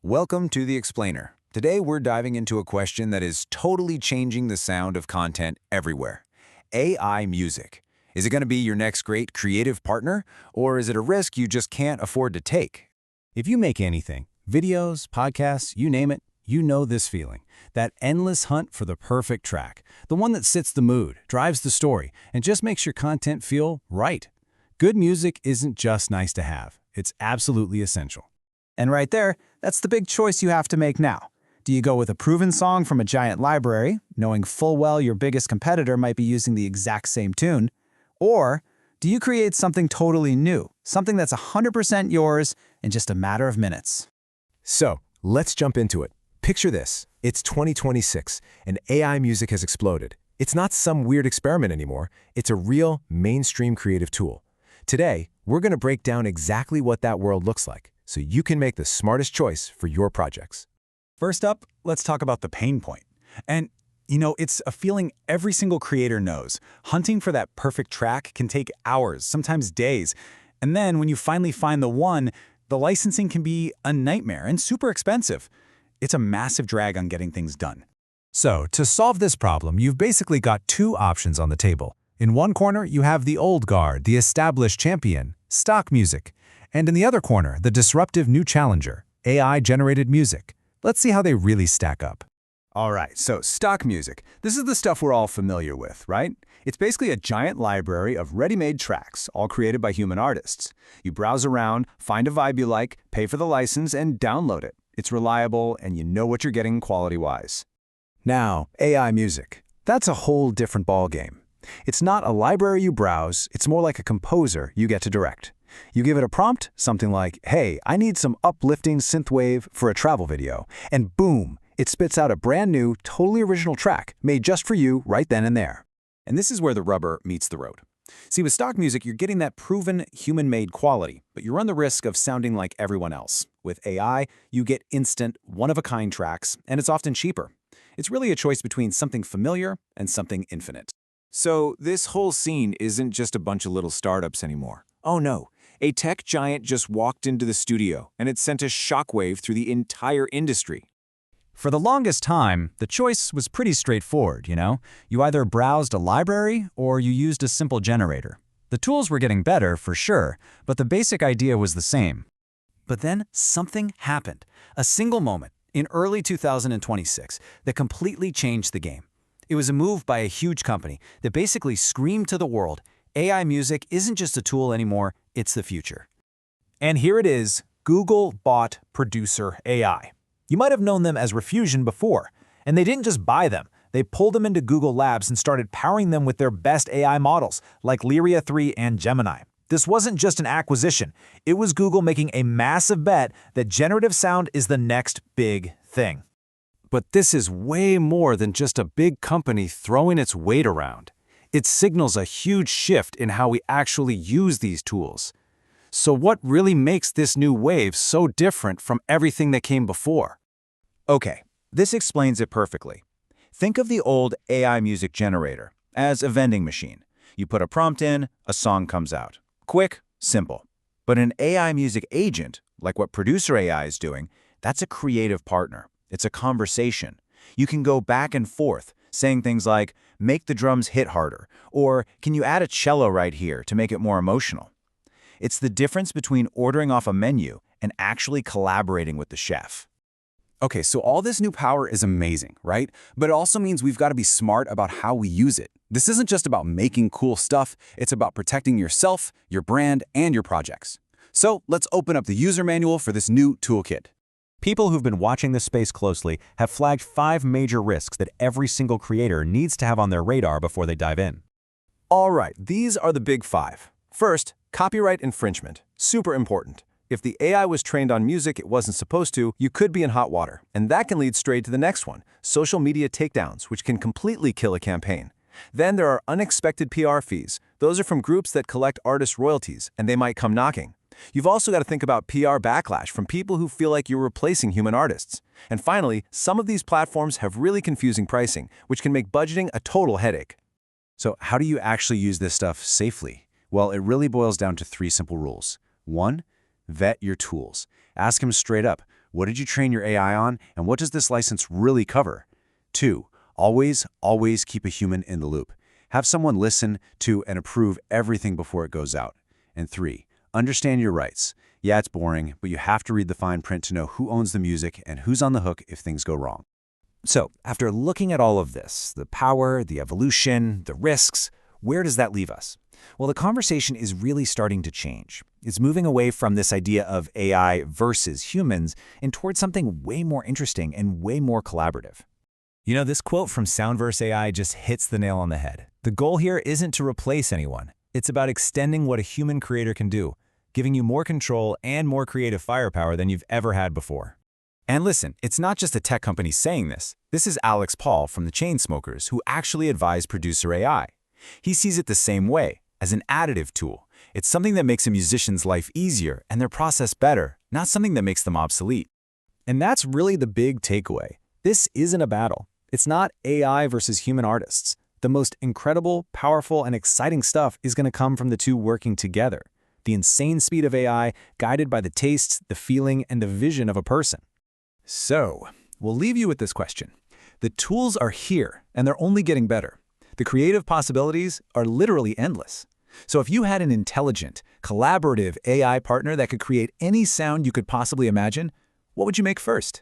Welcome to The Explainer. Today we're diving into a question that is totally changing the sound of content everywhere. AI music. Is it going to be your next great creative partner, or is it a risk you just can't afford to take? If you make anything, videos, podcasts, you name it, you know this feeling. That endless hunt for the perfect track. The one that sets the mood, drives the story, and just makes your content feel right. Good music isn't just nice to have. It's absolutely essential. And right there, that's the big choice you have to make now. Do you go with a proven song from a giant library, knowing full well your biggest competitor might be using the exact same tune? Or do you create something totally new, something that's 100% yours in just a matter of minutes? So, let's jump into it. Picture this. It's 2026, and AI music has exploded. It's not some weird experiment anymore. It's a real, mainstream creative tool. Today, we're going to break down exactly what that world looks like, so you can make the smartest choice for your projects. First up, let's talk about the pain point. And, it's a feeling every single creator knows. Hunting for that perfect track can take hours, sometimes days. And then when you finally find the one, the licensing can be a nightmare and super expensive. It's a massive drag on getting things done. So, to solve this problem, you've basically got two options on the table. In one corner, you have the old guard, the established champion, stock music. And in the other corner, the disruptive new challenger, AI-generated music. Let's see how they really stack up. All right, so stock music. This is the stuff we're all familiar with, right? It's basically a giant library of ready-made tracks, all created by human artists. You browse around, find a vibe you like, pay for the license, and download it. It's reliable, and you know what you're getting quality-wise. Now, AI music. That's a whole different ballgame. It's not a library you browse, it's more like a composer you get to direct. You give it a prompt, something like, hey, I need some uplifting synthwave for a travel video, and boom, it spits out a brand new, totally original track made just for you right then and there. And this is where the rubber meets the road. See, with stock music, you're getting that proven human-made quality, but you run the risk of sounding like everyone else. With AI, you get instant, one-of-a-kind tracks, and it's often cheaper. It's really a choice between something familiar and something infinite. So this whole scene isn't just a bunch of little startups anymore. Oh no, a tech giant just walked into the studio, and it sent a shockwave through the entire industry. For the longest time, the choice was pretty straightforward, You either browsed a library or you used a simple generator. The tools were getting better, for sure, but the basic idea was the same. But then something happened, a single moment in early 2026 that completely changed the game. It was a move by a huge company that basically screamed to the world, AI music isn't just a tool anymore, it's the future. And here it is, Google bought Producer AI. You might have known them as Refusion before, and they didn't just buy them. They pulled them into Google Labs and started powering them with their best AI models, like Lyria 3 and Gemini. This wasn't just an acquisition. It was Google making a massive bet that generative sound is the next big thing. But this is way more than just a big company throwing its weight around. It signals a huge shift in how we actually use these tools. So what really makes this new wave so different from everything that came before? Okay, this explains it perfectly. Think of the old AI music generator as a vending machine. You put a prompt in, a song comes out. Quick, simple. But an AI music agent, like what Producer AI is doing, that's a creative partner. It's a conversation. You can go back and forth, saying things like, make the drums hit harder, or can you add a cello right here to make it more emotional? It's the difference between ordering off a menu and actually collaborating with the chef. Okay, so all this new power is amazing, right? But it also means we've got to be smart about how we use it. This isn't just about making cool stuff, it's about protecting yourself, your brand, and your projects. So let's open up the user manual for this new toolkit. People who've been watching this space closely have flagged 5 major risks that every single creator needs to have on their radar before they dive in. All right, these are the big 5. First, copyright infringement. Super important. If the AI was trained on music it wasn't supposed to, you could be in hot water. And that can lead straight to the next one, social media takedowns, which can completely kill a campaign. Then there are unexpected PR fees. Those are from groups that collect artist royalties, and they might come knocking. You've also got to think about PR backlash from people who feel like you're replacing human artists. And finally, some of these platforms have really confusing pricing, which can make budgeting a total headache. So how do you actually use this stuff safely? Well, it really boils down to 3 simple rules. 1, vet your tools. Ask them straight up, What did you train your AI on, and what does this license really cover? 2. Always keep a human in the loop. Have someone listen to and approve everything before it goes out. And 3. Understand your rights. Yeah, it's boring, but you have to read the fine print to know who owns the music and who's on the hook if things go wrong. So, after looking at all of this, the power, the evolution, the risks, where does that leave us? Well, the conversation is really starting to change. It's moving away from this idea of AI versus humans and towards something way more interesting and way more collaborative. You know, this quote from Soundverse AI just hits the nail on the head. The goal here isn't to replace anyone. It's about extending what a human creator can do, giving you more control and more creative firepower than you've ever had before. And listen, it's not just a tech company saying this. This is Alex Paul from the Chainsmokers, who actually advised Producer AI. He sees it the same way, as an additive tool. It's something that makes a musician's life easier and their process better, not something that makes them obsolete. And that's really the big takeaway. This isn't a battle. It's not AI versus human artists. The most incredible, powerful, and exciting stuff is going to come from the two working together. The insane speed of AI, guided by the taste, the feeling, and the vision of a person. So, we'll leave you with this question. The tools are here, and they're only getting better. The creative possibilities are literally endless. So if you had an intelligent, collaborative AI partner that could create any sound you could possibly imagine, what would you make first?